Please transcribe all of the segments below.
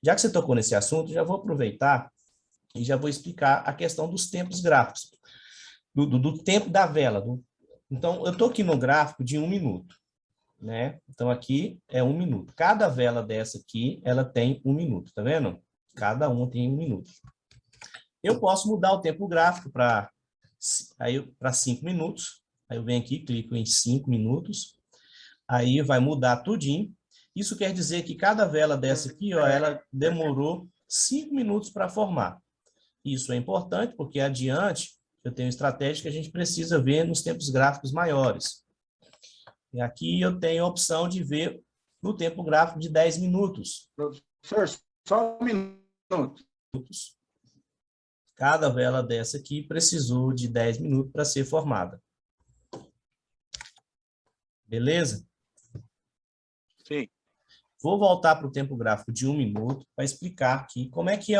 Já que você tocou nesse assunto, já vou aproveitar e já vou explicar a questão dos tempos gráficos, do tempo da vela. Então, eu estou aqui no gráfico de 1 minuto, né? Então, aqui é 1 minuto. Cada vela dessa aqui, ela tem 1 minuto, tá vendo? Cada uma tem 1 minuto. Eu posso mudar o tempo gráfico para 5 minutos. Aí eu venho aqui, clico em 5 minutos. Aí vai mudar tudinho. Isso quer dizer que cada vela dessa aqui, ó, ela demorou 5 minutos para formar. Isso é importante, porque adiante eu tenho estratégia que a gente precisa ver nos tempos gráficos maiores. E aqui eu tenho a opção de ver no tempo gráfico de 10 minutos. Professor, só 1 minuto. Cada vela dessa aqui precisou de 10 minutos para ser formada. Beleza? Sim. Vou voltar para o tempo gráfico de 1 minuto para explicar aqui como é que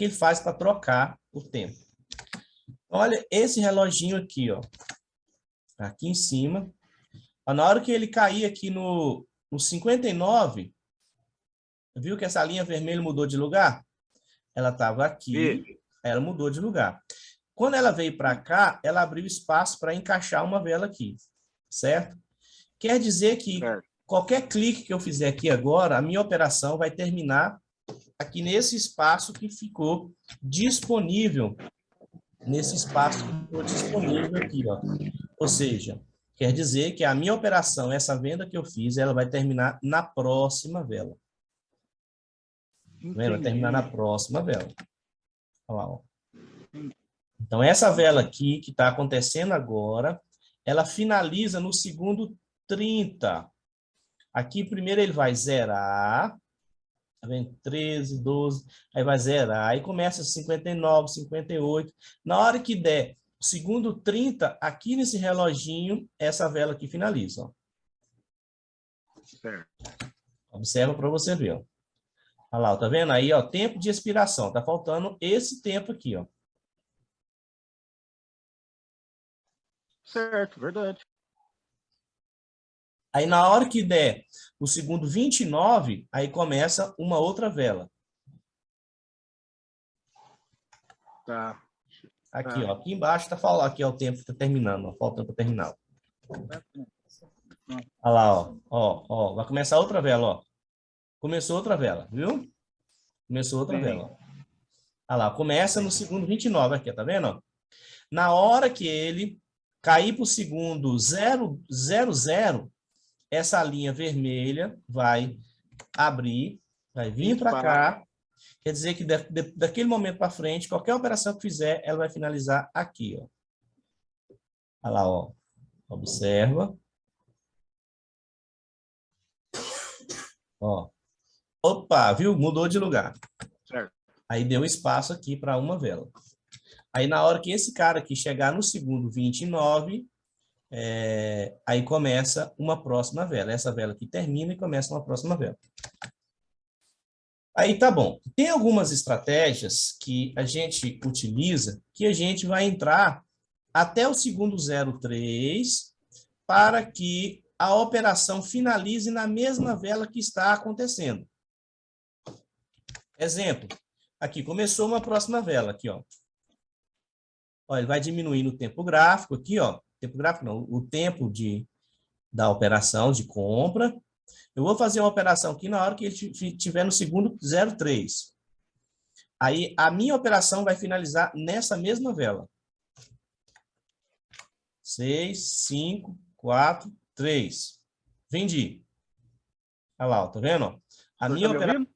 ele faz para trocar o tempo. Olha esse reloginho aqui, ó. Aqui em cima. Na hora que ele cair aqui no 59, viu que essa linha vermelha mudou de lugar? Ela estava aqui, ela mudou de lugar. Quando ela veio para cá, ela abriu espaço para encaixar uma vela aqui, certo? Quer dizer que qualquer clique que eu fizer aqui agora, a minha operação vai terminar aqui nesse espaço que ficou disponível. Nesse espaço que ficou disponível aqui, ó. Ou seja, quer dizer que a minha operação, essa venda que eu fiz, ela vai terminar na próxima vela. Vai terminar na próxima vela. Olha lá, ó. Então, essa vela aqui, que está acontecendo agora, ela finaliza no segundo 30. Aqui, primeiro, ele vai zerar. Tá vendo? 13, 12. Aí vai zerar. Aí começa 59, 58. Na hora que der o segundo 30, aqui nesse reloginho, essa vela aqui finaliza. Ó. Certo. Observa para você ver. Ó. Olha lá, tá vendo? Aí, ó, tempo de expiração. Tá faltando esse tempo aqui, ó. Certo, verdade. Aí, na hora que der o segundo 29, aí começa uma outra vela. Tá. Aqui, ó. Aqui embaixo tá falando, aqui é o tempo que tá terminando, ó, faltando para terminar. Olha lá, ó. Ó, vai começar outra vela, ó. Começou outra vela, viu? Começou outra vela, ó. Olha lá, começa no segundo 29 aqui, tá vendo? Ó? Na hora que ele cair para o segundo 000, essa linha vermelha vai abrir, vai vir para cá. Quer dizer que daquele momento para frente, qualquer operação que fizer, ela vai finalizar aqui, ó. Olha lá, ó. Observa. Ó. Opa, viu? Mudou de lugar. Certo. Aí deu espaço aqui para uma vela. Aí na hora que esse cara aqui chegar no segundo 29, aí começa uma próxima vela. Essa vela aqui termina e começa uma próxima vela. Aí tá bom. Tem algumas estratégias que a gente utiliza que a gente vai entrar até o segundo 03 para que a operação finalize na mesma vela que está acontecendo. Exemplo. Aqui começou uma próxima vela aqui, ó. Ó, ele vai diminuindo o tempo gráfico aqui, ó. Tempo gráfico não, o tempo da operação de compra. Eu vou fazer uma operação aqui na hora que ele estiver no segundo 03. Aí, a minha operação vai finalizar nessa mesma vela. 6, 5, 4, 3. Vendi. Olha lá, ó, tá vendo? A minha operação,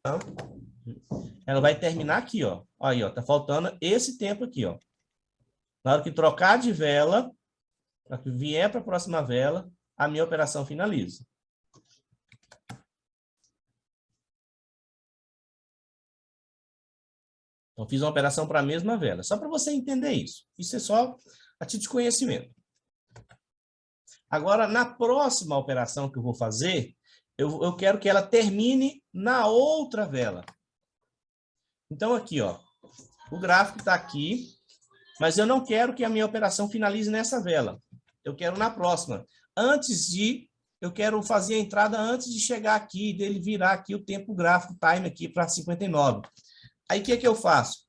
ela vai terminar aqui, ó. Aí, ó, tá faltando esse tempo aqui, ó. Na hora que trocar de vela, para que vier para a próxima vela, a minha operação finaliza. Então, fiz uma operação para a mesma vela. Só para você entender isso. Isso é só a título de conhecimento. Agora, na próxima operação que eu vou fazer, eu quero que ela termine na outra vela. Então, aqui, ó. O gráfico está aqui, mas eu não quero que a minha operação finalize nessa vela. Eu quero na próxima. Antes de eu quero fazer a entrada antes de chegar aqui, dele virar aqui o tempo gráfico, time aqui para 59. Aí, o que eu faço?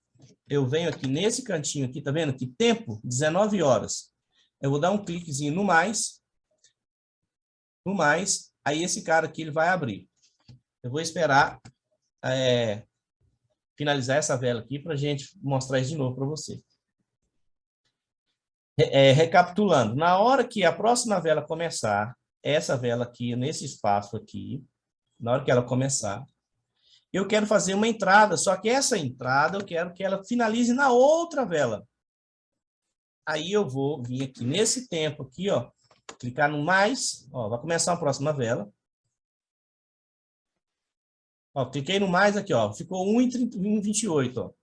Eu venho aqui nesse cantinho aqui, tá vendo? Que tempo, 19 horas. Eu vou dar um cliquezinho no mais, aí esse cara aqui ele vai abrir. Eu vou esperar finalizar essa vela aqui para a gente mostrar isso de novo para você. Recapitulando, na hora que a próxima vela começar, essa vela aqui, nesse espaço aqui, na hora que ela começar, eu quero fazer uma entrada, só que essa entrada eu quero que ela finalize na outra vela. Aí eu vou vir aqui nesse tempo aqui, ó, clicar no mais, ó, vai começar a próxima vela. Ó, cliquei no mais aqui, ó, ficou 1:28, ó.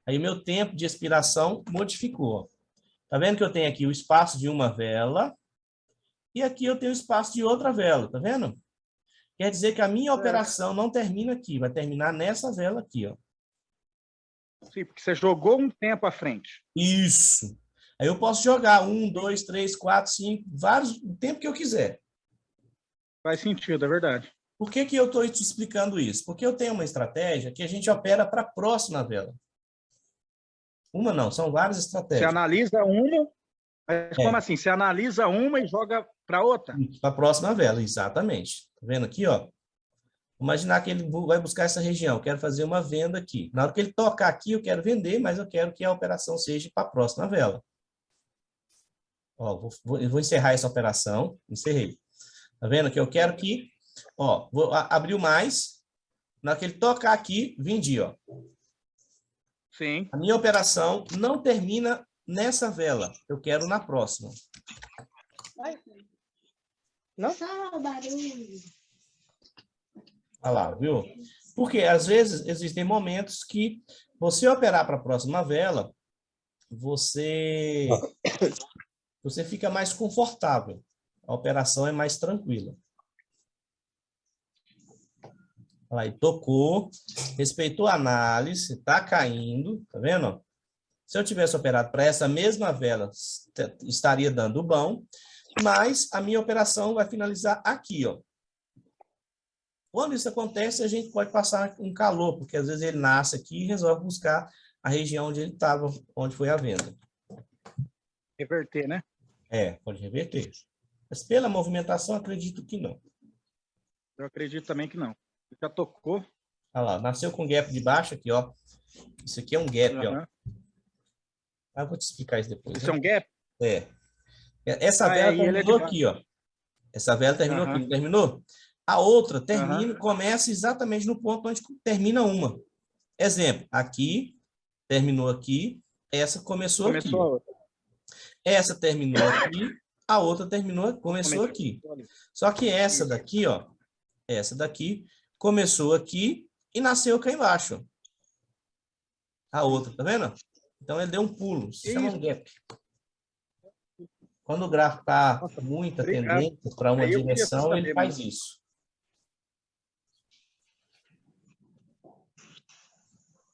Aí meu tempo de expiração modificou, ó. Tá vendo que eu tenho aqui o espaço de uma vela e aqui eu tenho o espaço de outra vela, tá vendo? Quer dizer que a minha operação não termina aqui, vai terminar nessa vela aqui, ó. Sim, porque você jogou um tempo à frente. Isso. Aí eu posso jogar 1, 2, 3, 4, 5, vários, o tempo que eu quiser. Faz sentido, é verdade. Por que eu estou te explicando isso? Porque eu tenho uma estratégia que a gente opera para a próxima vela. Uma não, são várias Você estratégias. analisa uma, mas como assim? Você analisa uma e joga para outra? Para a próxima vela, exatamente. Tá vendo aqui, ó? Imaginar que ele vai buscar essa região. Eu quero fazer uma venda aqui. Na hora que ele tocar aqui, eu quero vender, mas eu quero que a operação seja para a próxima vela. Ó, eu vou encerrar essa operação. Encerrei. Tá vendo que eu quero que... Ó, vou abrir o mais. Na hora que ele tocar aqui, vendi, ó. Sim. A minha operação não termina nessa vela. Eu quero na próxima. Não? Só barulho. Olha lá, viu? Porque, às vezes, existem momentos que você operar para a próxima vela, você fica mais confortável. A operação é mais tranquila. Olha aí, tocou, respeitou a análise, está caindo, tá vendo? Se eu tivesse operado para essa mesma vela, estaria dando bom, mas a minha operação vai finalizar aqui, ó. Quando isso acontece, a gente pode passar um calor, porque às vezes ele nasce aqui e resolve buscar a região onde ele estava, onde foi a venda. Reverter, né? Pode reverter. Mas pela movimentação, acredito que não. Eu acredito também que não. Já tocou. Olha lá, nasceu com gap de baixo aqui, ó. Isso aqui é um gap, ó. Eu vou te explicar isso depois. Isso é um gap? Essa vela terminou aqui, ó. Essa vela terminou aqui, terminou? A outra termina, começa exatamente no ponto onde termina uma. Exemplo, aqui, terminou aqui, essa começou aqui. A outra. Essa terminou aqui, a outra começou aqui. Só que essa daqui, ó, essa daqui começou aqui e nasceu cá embaixo. A outra, tá vendo? Então ele deu um pulo, isso se chama um gap. Quando o gráfico está muita tendência para uma direção, ele faz isso.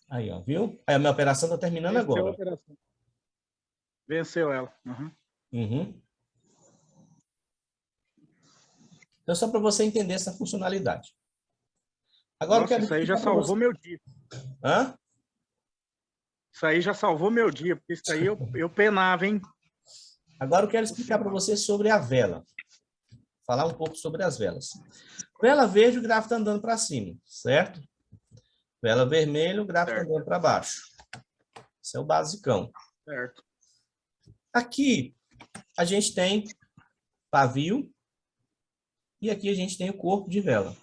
Aí, ó, viu? Aí a minha operação está terminando agora. Venceu ela. Então, só para você entender essa funcionalidade. Agora, nossa, isso aí já salvou meu dia. Hã? Isso aí já salvou meu dia, porque isso aí eu penava, hein? Agora eu quero explicar para você sobre a vela. Falar um pouco sobre as velas. Vela verde, o gráfico está andando para cima, certo? Vela vermelha, o gráfico está andando para baixo. Esse é o basicão. Certo. Aqui, a gente tem pavio e aqui a gente tem o corpo de vela.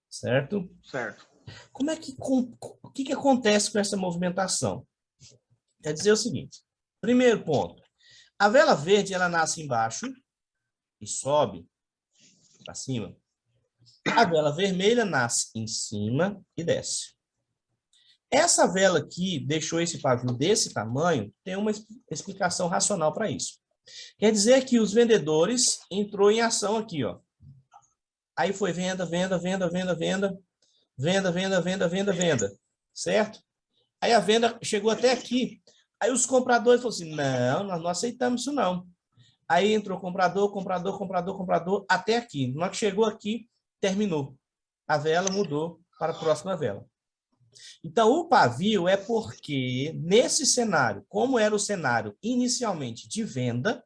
Certo? Certo. O que acontece com essa movimentação? Quer dizer o seguinte. Primeiro ponto. A vela verde, ela nasce embaixo e sobe para cima. A vela vermelha nasce em cima e desce. Essa vela aqui deixou esse pavio desse tamanho, tem uma explicação racional para isso. Quer dizer que os vendedores entrou em ação aqui, ó. Aí foi venda, venda, venda, venda, venda, venda, venda, venda, venda, venda, certo? Aí a venda chegou até aqui. Aí os compradores falaram assim, não, nós não aceitamos isso não. Aí entrou comprador, comprador, comprador, comprador, até aqui. Na hora que chegou aqui, terminou. A vela mudou para a próxima vela. Então, o pavio é porque, nesse cenário, como era o cenário inicialmente de venda,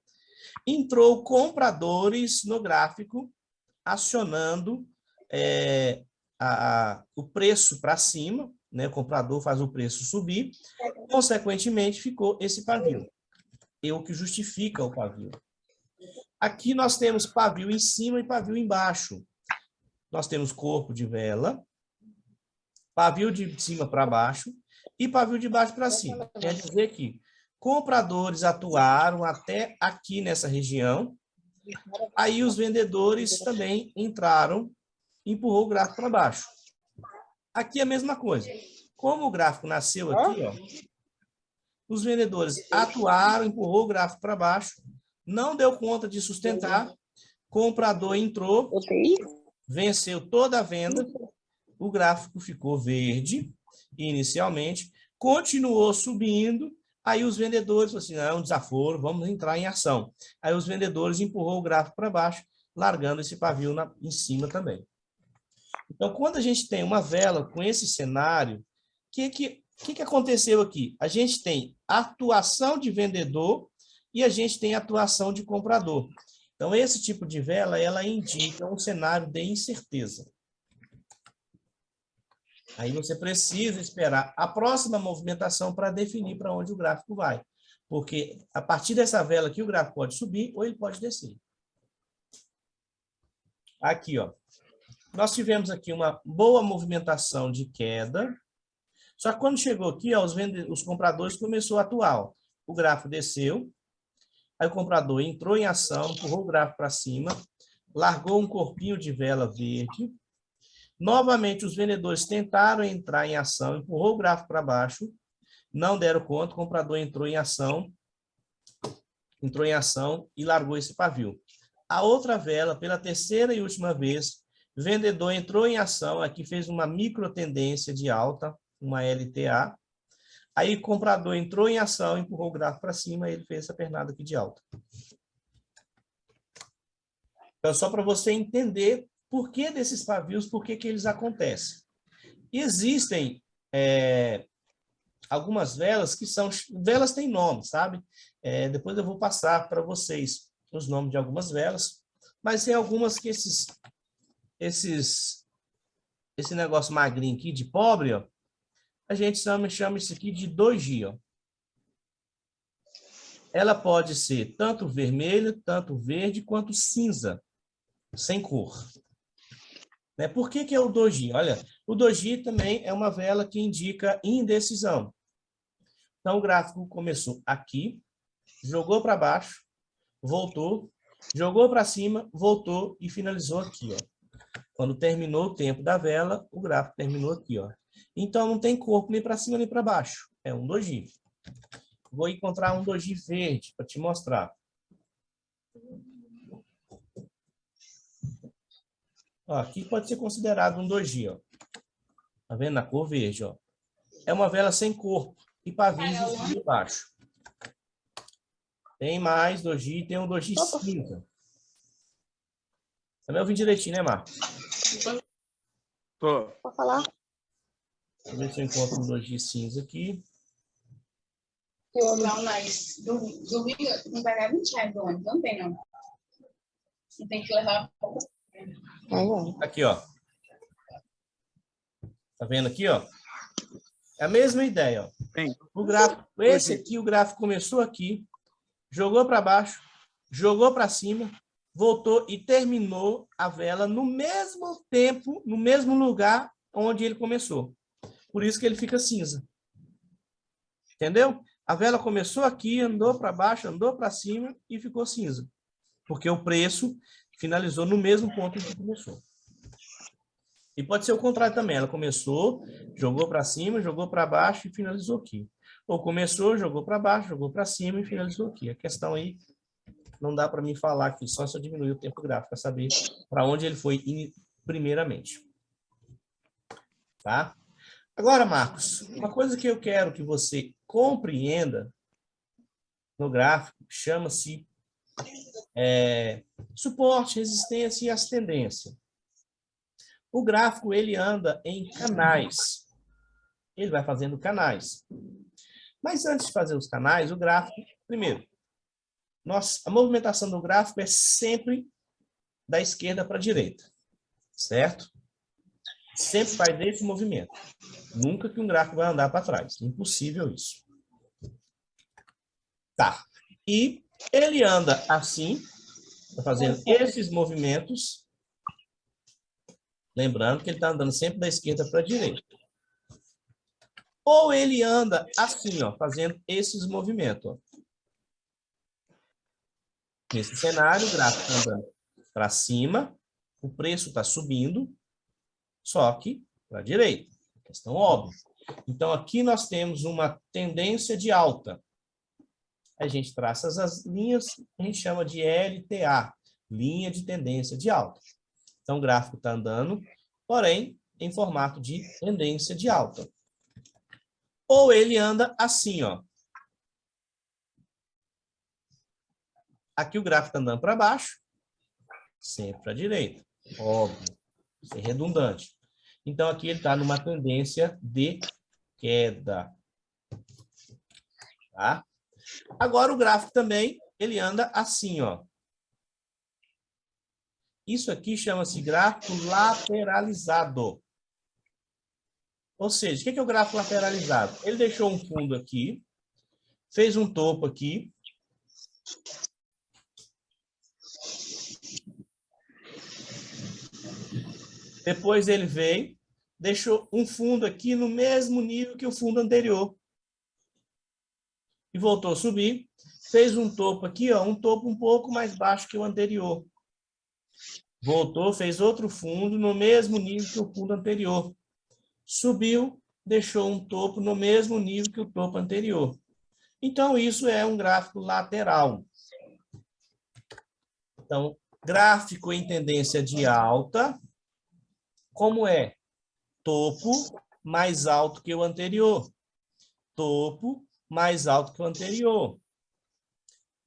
entrou compradores no gráfico, acionando o preço para cima, né? O comprador faz o preço subir, consequentemente, ficou esse pavio. É o que justifica o pavio. Aqui nós temos pavio em cima e pavio embaixo. Nós temos corpo de vela, pavio de cima para baixo e pavio de baixo para cima. Quer dizer que compradores atuaram até aqui nessa região, aí os vendedores também entraram, empurrou o gráfico para baixo. Aqui é a mesma coisa. Como o gráfico nasceu aqui, ó, os vendedores atuaram, empurrou o gráfico para baixo, não deu conta de sustentar, comprador entrou, venceu toda a venda, o gráfico ficou verde inicialmente, continuou subindo, aí os vendedores falaram assim, não, é um desaforo, vamos entrar em ação. Aí os vendedores empurrou o gráfico para baixo, largando esse pavio em cima também. Então, quando a gente tem uma vela com esse cenário, o que aconteceu aqui? A gente tem atuação de vendedor e a gente tem atuação de comprador. Então, esse tipo de vela, ela indica um cenário de incerteza. Aí você precisa esperar a próxima movimentação para definir para onde o gráfico vai. Porque a partir dessa vela aqui, o gráfico pode subir ou ele pode descer. Aqui, ó. Nós tivemos aqui uma boa movimentação de queda. Só que quando chegou aqui, ó, os compradores começaram a atuar. Ó. O gráfico desceu. Aí o comprador entrou em ação, empurrou o gráfico para cima, largou um corpinho de vela verde. Novamente, os vendedores tentaram entrar em ação, empurrou o gráfico para baixo, não deram conta, o comprador entrou em ação e largou esse pavio. A outra vela, pela terceira e última vez, o vendedor entrou em ação, aqui fez uma micro tendência de alta, uma LTA. Aí o comprador entrou em ação, empurrou o gráfico para cima e ele fez essa pernada aqui de alta. Então, só para você entender por que desses pavios, por que eles acontecem. E existem algumas velas que são... Velas têm nome, sabe? Depois eu vou passar para vocês os nomes de algumas velas, mas tem algumas que esse negócio magrinho aqui de pobre, ó, a gente chama isso aqui de doji, ó. Ela pode ser tanto vermelha, tanto verde, quanto cinza, sem cor. Por que é o doji? Olha, o doji também é uma vela que indica indecisão. Então, o gráfico começou aqui, jogou para baixo, voltou, jogou para cima, voltou e finalizou aqui, ó. Quando terminou o tempo da vela, o gráfico terminou aqui, ó. Então, não tem corpo nem para cima nem para baixo. É um doji. Vou encontrar um doji verde para te mostrar. Ó, aqui pode ser considerado um doji, ó. Tá vendo? Na cor verde, ó. É uma vela sem corpo e pavios de cima e baixo. Tem mais doji, tem um doji cinza. Tá me ouvindo direitinho, né, Marcos? Tô. Pode falar? Deixa eu ver se eu encontro um doji cinza aqui. Não, mas domingo não vai dar 20 reais do ônibus, não tem, não. Você tem que levar. Aqui, ó. Tá vendo aqui, ó? É a mesma ideia, ó. Tem. O gráfico, esse aqui, o gráfico começou aqui, jogou para baixo, jogou para cima, voltou e terminou a vela no mesmo tempo, no mesmo lugar onde ele começou. Por isso que ele fica cinza. Entendeu? A vela começou aqui, andou para baixo, andou para cima e ficou cinza. Porque o preço finalizou no mesmo ponto em que começou. E pode ser o contrário também. Ela começou, jogou para cima, jogou para baixo e finalizou aqui. Ou começou, jogou para baixo, jogou para cima e finalizou aqui. A questão aí não dá para mim falar aqui, só se eu diminuir o tempo gráfico para saber para onde ele foi primeiramente. Tá? Agora, Marcos, uma coisa que eu quero que você compreenda no gráfico chama-se suporte, resistência e as tendências. O gráfico, ele anda em canais. Ele vai fazendo canais. Mas antes de fazer os canais, o gráfico, primeiro, a movimentação do gráfico é sempre da esquerda para a direita, certo? Sempre faz esse movimento. Nunca que um gráfico vai andar para trás. Impossível isso. Tá. E ele anda assim, fazendo esses movimentos. Lembrando que ele está andando sempre da esquerda para a direita. Ou ele anda assim, ó, fazendo esses movimentos. Ó. Nesse cenário, o gráfico está andando para cima, o preço está subindo, só que para a direita. Questão óbvia. Então, aqui nós temos uma tendência de alta. A gente traça as linhas, a gente chama de LTA, linha de tendência de alta. Então, o gráfico está andando, porém, em formato de tendência de alta. Ou ele anda assim, ó. Aqui o gráfico está andando para baixo, sempre para a direita. Óbvio, isso é redundante. Então, aqui ele está numa tendência de queda. Tá? Agora, o gráfico também, ele anda assim, ó. Isso aqui chama-se gráfico lateralizado. Ou seja, o que é o gráfico lateralizado? Ele deixou um fundo aqui, fez um topo aqui. Depois ele veio, deixou um fundo aqui no mesmo nível que o fundo anterior. E voltou a subir. Fez um topo aqui, ó, um topo um pouco mais baixo que o anterior. Voltou, fez outro fundo no mesmo nível que o fundo anterior. Subiu, deixou um topo no mesmo nível que o topo anterior. Então, isso é um gráfico lateral. Então, gráfico em tendência de alta, como é? Topo mais alto que o anterior. Topo mais alto que o anterior.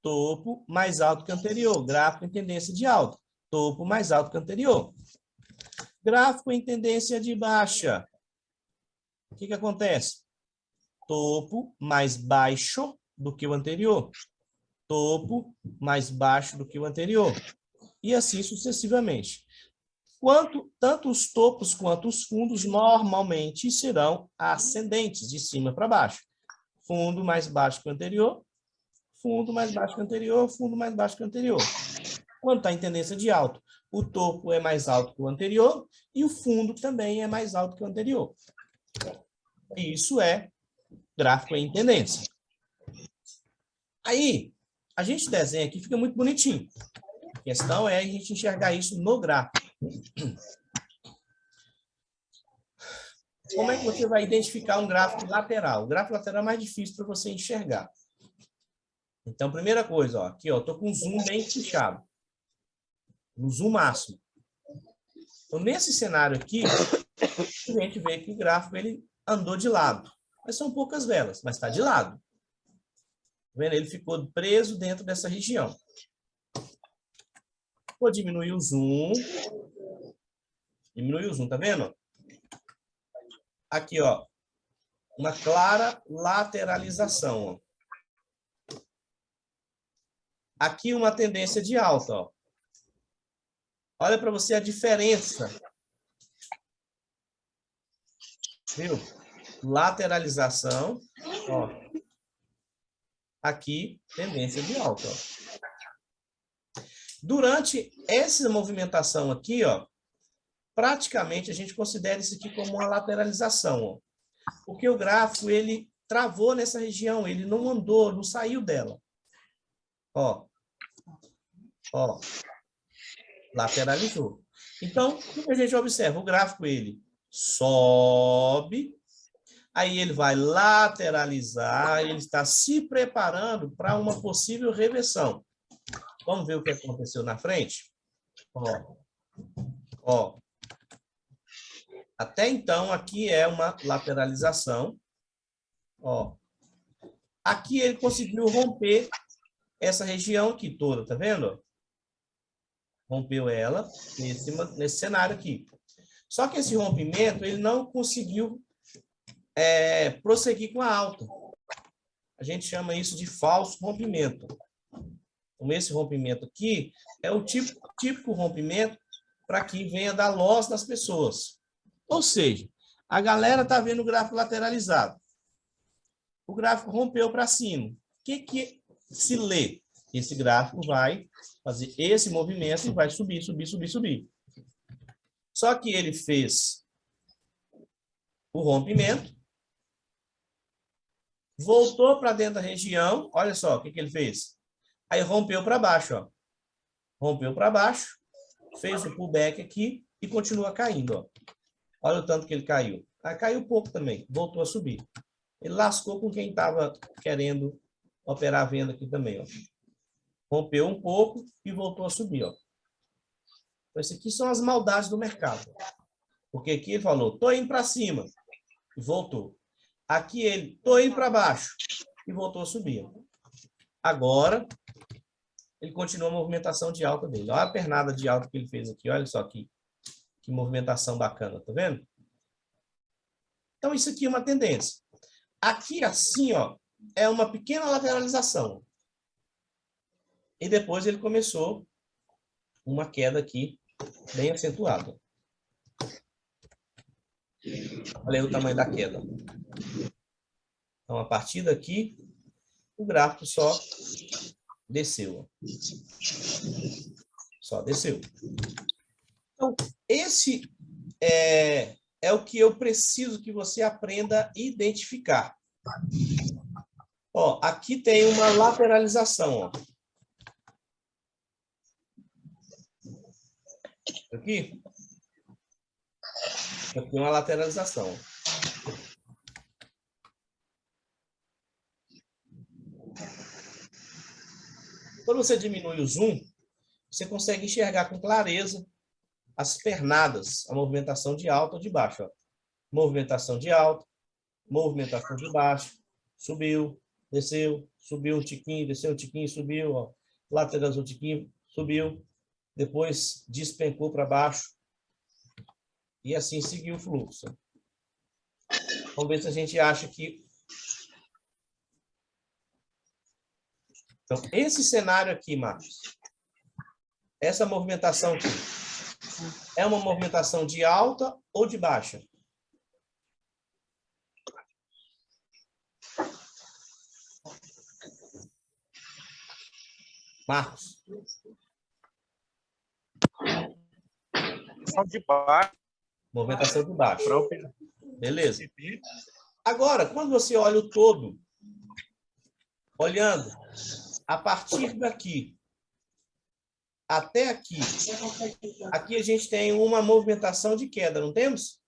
Topo mais alto que o anterior. Gráfico em tendência de alta. Topo mais alto que o anterior. Gráfico em tendência de baixa. O que acontece? Topo mais baixo do que o anterior. Topo mais baixo do que o anterior. E assim sucessivamente. Tanto os topos quanto os fundos normalmente serão ascendentes, de cima para baixo. Fundo mais baixo que o anterior, fundo mais baixo que o anterior, fundo mais baixo que o anterior. Quando está em tendência de alto, o topo é mais alto que o anterior e o fundo também é mais alto que o anterior. Isso é gráfico em tendência. Aí, a gente desenha aqui, fica muito bonitinho. A questão é a gente enxergar isso no gráfico. Como é que você vai identificar um gráfico lateral? O gráfico lateral é mais difícil para você enxergar. Então, primeira coisa, ó, aqui, ó, estou com o zoom bem fechado. No zoom máximo. Então, nesse cenário aqui, a gente vê que o gráfico ele andou de lado. Mas são poucas velas, mas está de lado. Tá vendo? Ele ficou preso dentro dessa região. Vou diminuir o zoom. Diminuir o zoom, tá vendo? Aqui, ó. Uma clara lateralização, ó. Aqui uma tendência de alta, ó. Olha para você a diferença. Viu? Lateralização, ó. Aqui, tendência de alta, ó. Durante essa movimentação aqui, ó, praticamente a gente considera isso aqui como uma lateralização, ó. Porque o gráfico, ele travou nessa região, ele não andou, não saiu dela. Ó. Ó. Lateralizou. Então, o que a gente observa? O gráfico, ele sobe, aí ele vai lateralizar, ele está se preparando para uma possível reversão. Vamos ver o que aconteceu na frente? Ó. Ó. Até então, aqui é uma lateralização. Ó. Aqui ele conseguiu romper essa região aqui toda, tá vendo? rompeu ela nesse cenário aqui. Só que esse rompimento, ele não conseguiu prosseguir com a alta. A gente chama isso de falso rompimento. Então, esse rompimento aqui é o típico rompimento para que venha dar loss nas pessoas. Ou seja, a galera está vendo o gráfico lateralizado. O gráfico rompeu para cima. O que se lê? Esse gráfico vai fazer esse movimento e vai subir, subir, subir, subir. Só que ele fez o rompimento, voltou para dentro da região, olha só o que ele fez. Aí rompeu para baixo, ó. Rompeu para baixo, fez o pullback aqui e continua caindo, ó. Olha o tanto que ele caiu. Aí caiu pouco também, voltou a subir. Ele lascou com quem estava querendo operar a venda aqui também, ó. Rompeu um pouco e voltou a subir, ó. Então, isso aqui são as maldades do mercado. Porque aqui ele falou, tô indo para cima, e voltou. Aqui ele, tô indo para baixo, e voltou a subir. Agora, ele continua a movimentação de alta dele. Olha a pernada de alta que ele fez aqui, olha só que movimentação bacana, tá vendo? Então, isso aqui é uma tendência. Aqui, assim, ó, é uma pequena lateralização. E depois ele começou uma queda aqui, bem acentuada. Olha aí o tamanho da queda. Então, a partir daqui, o gráfico só desceu. Só desceu. Então, esse é o que eu preciso que você aprenda a identificar. Ó, aqui tem uma lateralização, ó. Aqui uma lateralização. Quando você diminui o zoom, você consegue enxergar com clareza as pernadas, a movimentação de alta ou de baixo. Ó. Movimentação de alta, movimentação de baixo, subiu, desceu, subiu um tiquinho, desceu um tiquinho, subiu, ó. Lateralizou um tiquinho, subiu, depois despencou para baixo, e assim seguiu o fluxo. Vamos ver se a gente acha que... Então, esse cenário aqui, Marcos, essa movimentação aqui, é uma movimentação de alta ou de baixa? Marcos. De baixo. Movimentação de baixo. Beleza. Agora, quando você olha o todo, olhando a partir daqui até aqui, aqui a gente tem uma movimentação de queda, não temos?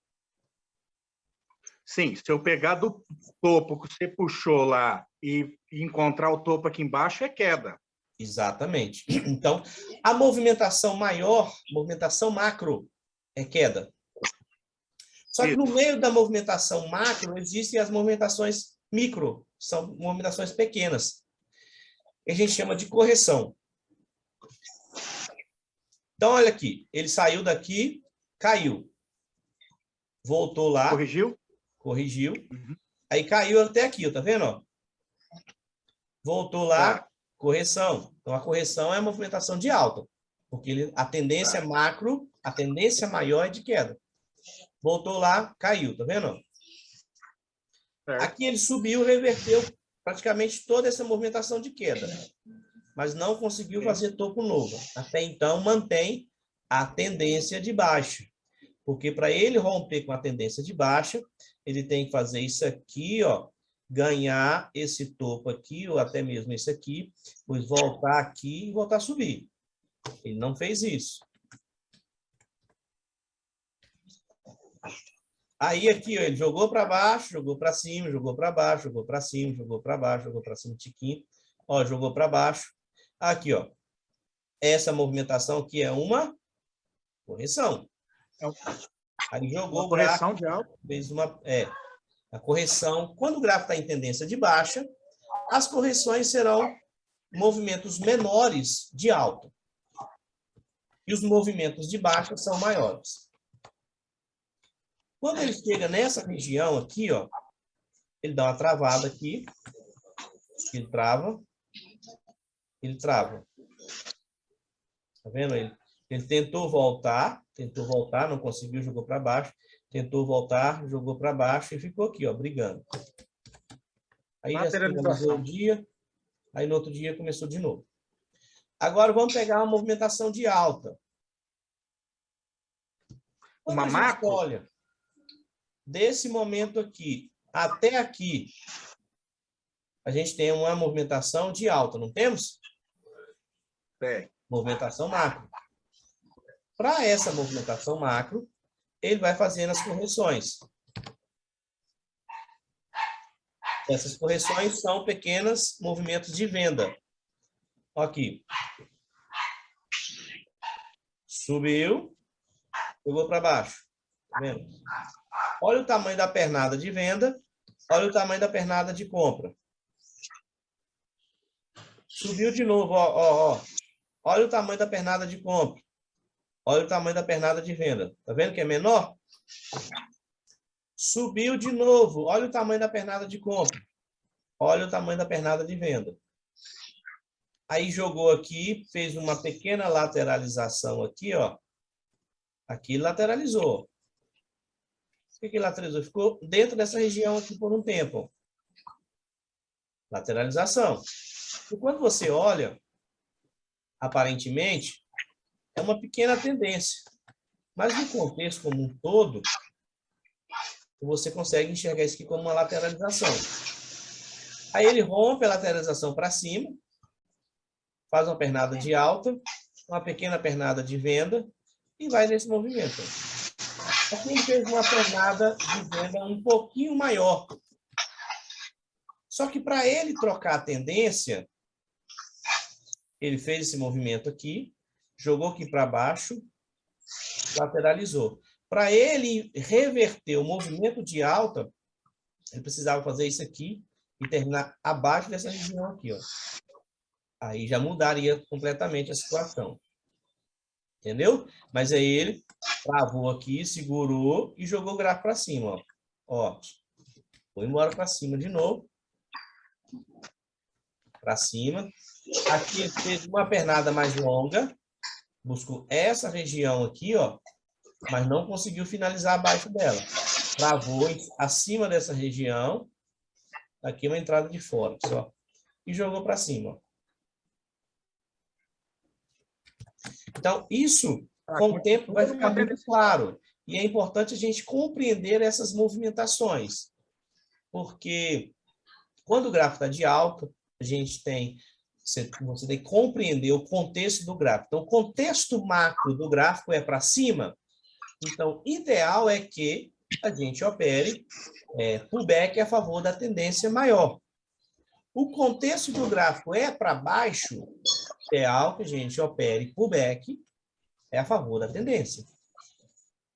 Sim, se eu pegar do topo que você puxou lá e encontrar o topo aqui embaixo, é queda. Exatamente. Então, a movimentação maior, movimentação macro, é queda. Só que no meio da movimentação macro, existem as movimentações micro, são movimentações pequenas. Que a gente chama de correção. Então, olha aqui, ele saiu daqui, caiu. Voltou lá. Corrigiu? Corrigiu. Uhum. Aí caiu até aqui, tá vendo? Ó? Voltou lá, correção. Então, a correção é a movimentação de alta, porque a tendência macro, a tendência maior é de queda. Voltou lá, caiu, tá vendo? Aqui ele subiu, reverteu praticamente toda essa movimentação de queda, mas não conseguiu fazer topo novo. Até então, mantém a tendência de baixa, porque para ele romper com a tendência de baixa, ele tem que fazer isso aqui, ó, ganhar esse topo aqui, ou até mesmo esse aqui, depois voltar aqui e voltar a subir. Ele não fez isso. Aí aqui, ó, ele jogou para baixo, jogou para cima, jogou para baixo, jogou para cima, jogou para baixo, jogou para cima, tiquinho. Ó, jogou para baixo. Aqui, ó. Essa movimentação aqui é uma correção. Aí jogou uma correção de alta. Fez uma a correção. Quando o gráfico está em tendência de baixa, as correções serão movimentos menores de alta. e os movimentos de baixa são maiores. Quando ele chega nessa região aqui, ó, ele dá uma travada aqui, ele trava, Tá vendo? Ele tentou voltar, não conseguiu, jogou para baixo, tentou voltar, jogou para baixo e ficou aqui, ó, brigando. Aí já finalizou o dia, aí no outro dia começou de novo. Agora vamos pegar uma movimentação de alta. Quando a gente olha desse momento aqui até aqui, a gente tem uma movimentação de alta, não temos? É. Movimentação macro. Para essa movimentação macro, ele vai fazendo as correções. Essas correções são pequenos movimentos de venda. Aqui. Subiu, jogou para baixo. Tá vendo? Olha o tamanho da pernada de venda, olha o tamanho da pernada de compra. Subiu de novo, ó. Olha o tamanho da pernada de compra. Olha o tamanho da pernada de venda. Tá vendo que é menor? Subiu de novo. Olha o tamanho da pernada de compra. Olha o tamanho da pernada de venda. Aí jogou aqui, fez uma pequena lateralização aqui, ó. Aqui lateralizou. O que lateralizou? Ficou dentro dessa região aqui por um tempo. Lateralização. E quando você olha, aparentemente, é uma pequena tendência. Mas no contexto como um todo, você consegue enxergar isso aqui como uma lateralização. Aí ele rompe a lateralização para cima, faz uma pernada de alta, uma pequena pernada de venda e vai nesse movimento. Aqui ele fez uma pernada de venda um pouquinho maior. Só que para ele trocar a tendência, ele fez esse movimento aqui, jogou aqui para baixo, lateralizou. Para ele reverter o movimento de alta, ele precisava fazer isso aqui e terminar abaixo dessa região aqui, ó. Aí já mudaria completamente a situação. Entendeu? Mas aí ele travou aqui, segurou e jogou o gráfico para cima, ó. Ó, foi embora para cima de novo. Para cima. Aqui ele fez uma pernada mais longa, buscou essa região aqui, ó, mas não conseguiu finalizar abaixo dela. Travou acima dessa região, aqui uma entrada de fora, ó, e jogou para cima. Ó. Então, isso, com o tempo, vai ficar muito claro. E é importante a gente compreender essas movimentações. Porque quando o gráfico está de alta, a gente tem... Você tem que compreender o contexto do gráfico. Então, o contexto macro do gráfico é para cima. Então, ideal é que a gente opere pullback a favor da tendência maior. O contexto do gráfico é para baixo, ideal que a gente opere pullback a favor da tendência.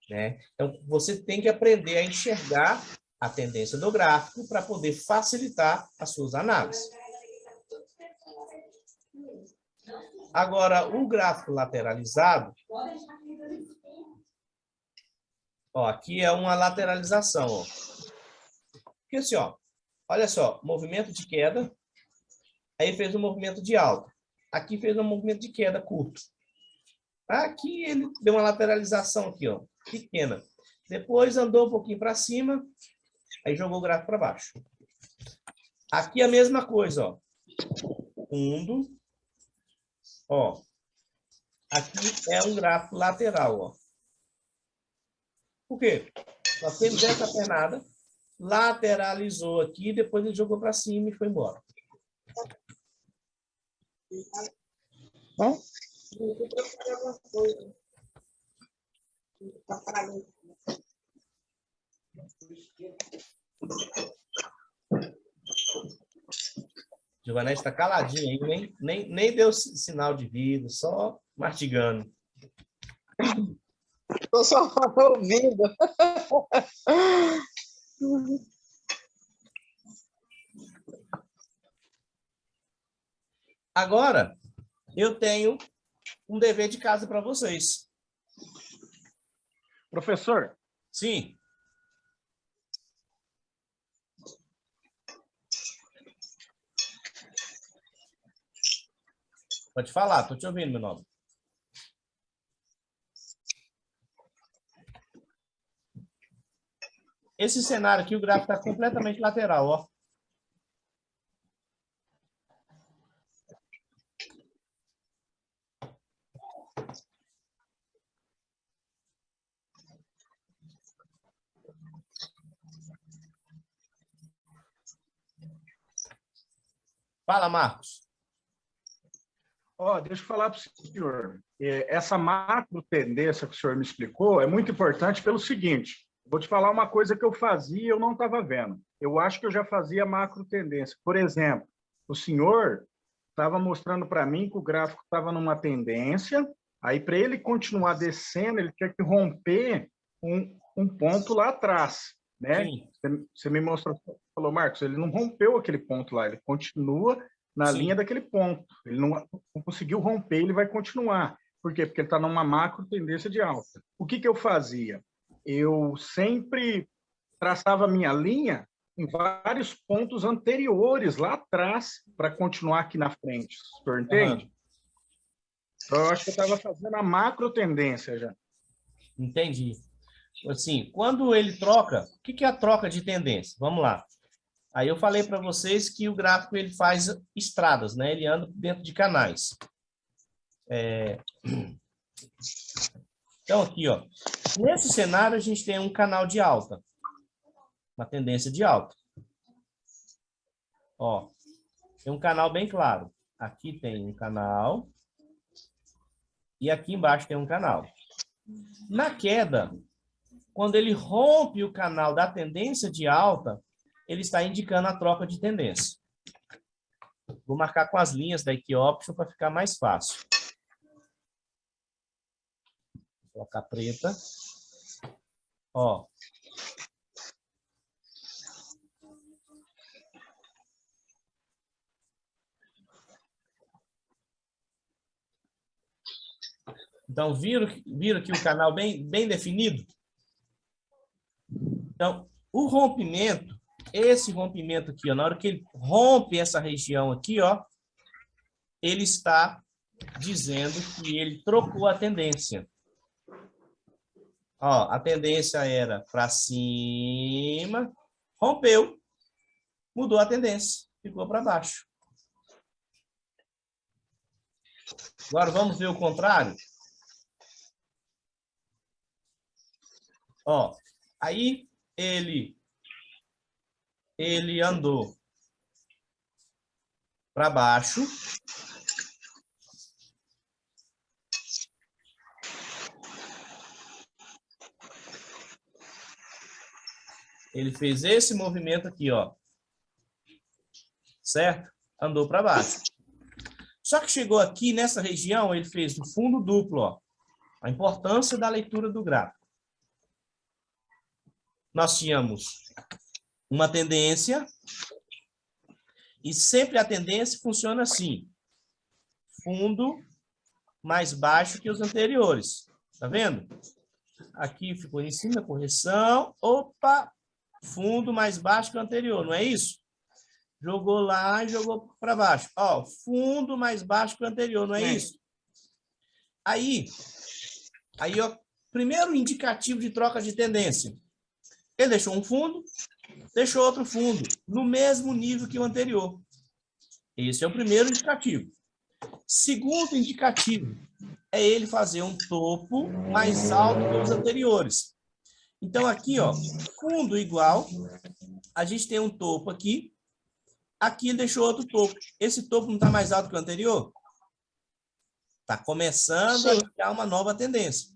Né? Então, você tem que aprender a enxergar a tendência do gráfico para poder facilitar as suas análises. Agora, o gráfico lateralizado, ó, aqui é uma lateralização. Ó. Porque assim, ó, olha só, movimento de queda, aí fez um movimento de alta. Aqui fez um movimento de queda curto. Aqui ele deu uma lateralização aqui, ó, pequena. Depois andou um pouquinho para cima, aí jogou o gráfico para baixo. Aqui a mesma coisa, ó. Fundo. Ó, aqui é um gráfico lateral, ó. Por quê? Nós temos essa pernada, lateralizou aqui, depois ele jogou para cima e foi embora. Giovanete está caladinha aí, nem deu sinal de vida, só mastigando. Estou só ouvindo. Agora, eu tenho um dever de casa para vocês. Professor, Sim. Pode falar, estou te ouvindo, meu nome. Esse cenário aqui, o gráfico está completamente lateral, ó. Fala, Marcos. deixa eu falar para o senhor. Essa macro tendência que o senhor me explicou é muito importante pelo seguinte. Vou te falar uma coisa que eu fazia e eu não estava vendo. Eu acho que eu já fazia macro tendência. Por exemplo, o senhor estava mostrando para mim que o gráfico estava numa tendência, aí para ele continuar descendo, ele tinha que romper um ponto lá atrás, né? Sim. Você me mostrou, falou, Marcos, ele não rompeu aquele ponto lá, ele continua na Sim. linha daquele ponto. Ele não conseguiu romper, ele vai continuar. Por quê? Porque ele está numa macro tendência de alta. O que eu fazia? Eu sempre traçava minha linha em vários pontos anteriores, lá atrás, para continuar aqui na frente. O senhor entende? Uhum. Então, eu acho que eu estava fazendo a macro tendência já. Entendi. Assim, quando ele troca, o que é a troca de tendência? Vamos lá. Aí eu falei para vocês que o gráfico ele faz estradas, né? Ele anda dentro de canais. Então, aqui, ó. Nesse cenário, a gente tem um canal de alta. Uma tendência de alta. Ó, tem um canal bem claro. Aqui tem um canal. E aqui embaixo tem um canal. Na queda, quando ele rompe o canal da tendência de alta, ele está indicando a troca de tendência. Vou marcar com as linhas da Equioption para ficar mais fácil. Vou colocar preta. Ó. Então, viram aqui o canal bem definido? Então, o rompimento, esse rompimento aqui, ó, na hora que ele rompe essa região aqui, ó, ele está dizendo que ele trocou a tendência. Ó, a tendência era para cima, rompeu, mudou a tendência, ficou para baixo. Agora vamos ver o contrário. Ó, aí ele andou para baixo. Ele fez esse movimento aqui, ó. Certo? Andou para baixo. Só que chegou aqui nessa região, ele fez o fundo duplo, ó. A importância da leitura do gráfico. Nós tínhamos uma tendência e sempre a tendência funciona assim. Fundo mais baixo que os anteriores. Tá vendo? Aqui ficou em cima da correção. Opa! Fundo mais baixo que o anterior, não é isso? Jogou lá e jogou para baixo. Ó, fundo mais baixo que o anterior, não é isso? Aí, ó, primeiro indicativo de troca de tendência. Ele deixou um fundo, deixou outro fundo, no mesmo nível que o anterior. Esse é o primeiro indicativo. Segundo indicativo é ele fazer um topo mais alto que os anteriores. Então, aqui, ó, fundo igual, a gente tem um topo aqui, aqui ele deixou outro topo. Esse topo não está mais alto que o anterior? Está começando a criar uma nova tendência.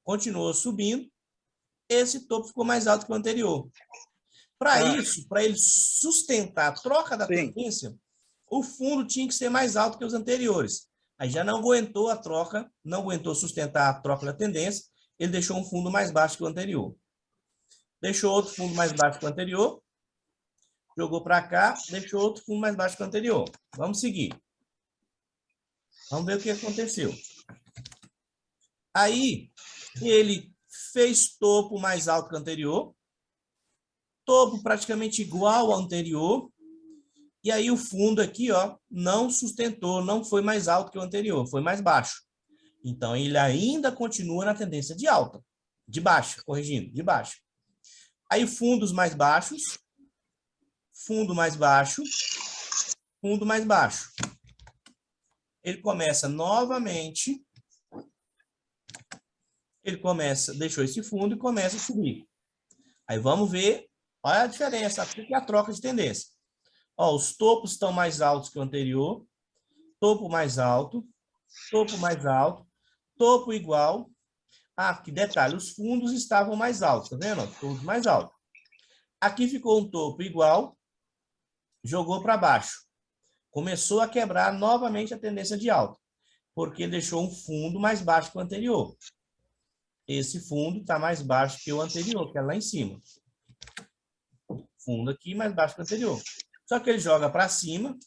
Continuou subindo, esse topo ficou mais alto que o anterior. Para isso, para ele sustentar a troca da tendência, o fundo tinha que ser mais alto que os anteriores. Aí já não aguentou a troca, não aguentou sustentar a troca da tendência, ele deixou um fundo mais baixo que o anterior. Deixou outro fundo mais baixo que o anterior, jogou para cá, deixou outro fundo mais baixo que o anterior. Vamos seguir. Vamos ver o que aconteceu. Aí, ele fez topo mais alto que o anterior, topo praticamente igual ao anterior, e aí o fundo aqui, ó, não sustentou, não foi mais alto que o anterior, foi mais baixo. Então, ele ainda continua na tendência de alta, de baixa, corrigindo, de baixa. Aí, fundos mais baixos, fundo mais baixo, fundo mais baixo. Ele começa novamente, deixou esse fundo e começa a subir. Aí, vamos ver, olha a diferença, aqui é a troca de tendência. Ó, os topos estão mais altos que o anterior, topo mais alto, topo igual. Ah, que detalhe, os fundos estavam mais altos, tá vendo? Todos mais altos. Aqui ficou um topo igual, jogou para baixo. Começou a quebrar novamente a tendência de alta, porque ele deixou um fundo mais baixo que o anterior. Esse fundo está mais baixo que o anterior, que é lá em cima. Fundo aqui mais baixo que o anterior. Só que ele joga para cima,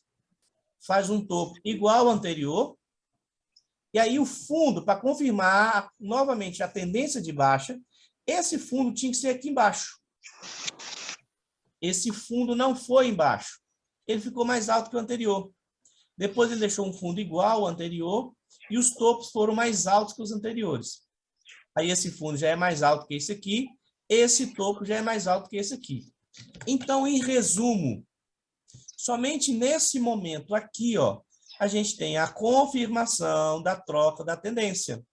faz um topo igual ao anterior, e aí o fundo, para confirmar novamente a tendência de baixa, esse fundo tinha que ser aqui embaixo. Esse fundo não foi embaixo. Ele ficou mais alto que o anterior. Depois ele deixou um fundo igual ao anterior e os topos foram mais altos que os anteriores. Aí esse fundo já é mais alto que esse aqui, esse topo já é mais alto que esse aqui. Então, em resumo, somente nesse momento aqui, ó, a gente tem a confirmação da troca da tendência.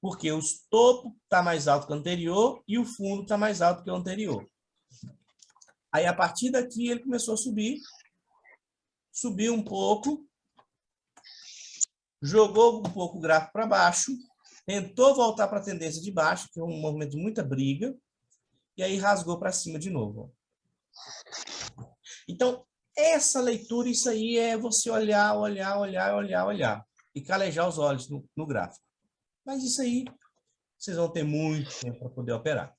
Porque o topo está mais alto que o anterior e o fundo está mais alto que o anterior. Aí, a partir daqui, ele começou a subir. Subiu um pouco. Jogou um pouco o gráfico para baixo. Tentou voltar para a tendência de baixo, que é um movimento de muita briga. E aí, rasgou para cima de novo. Então, essa leitura, isso aí é você olhar. E calejar os olhos no gráfico. Mas isso aí, vocês vão ter muito tempo para poder operar.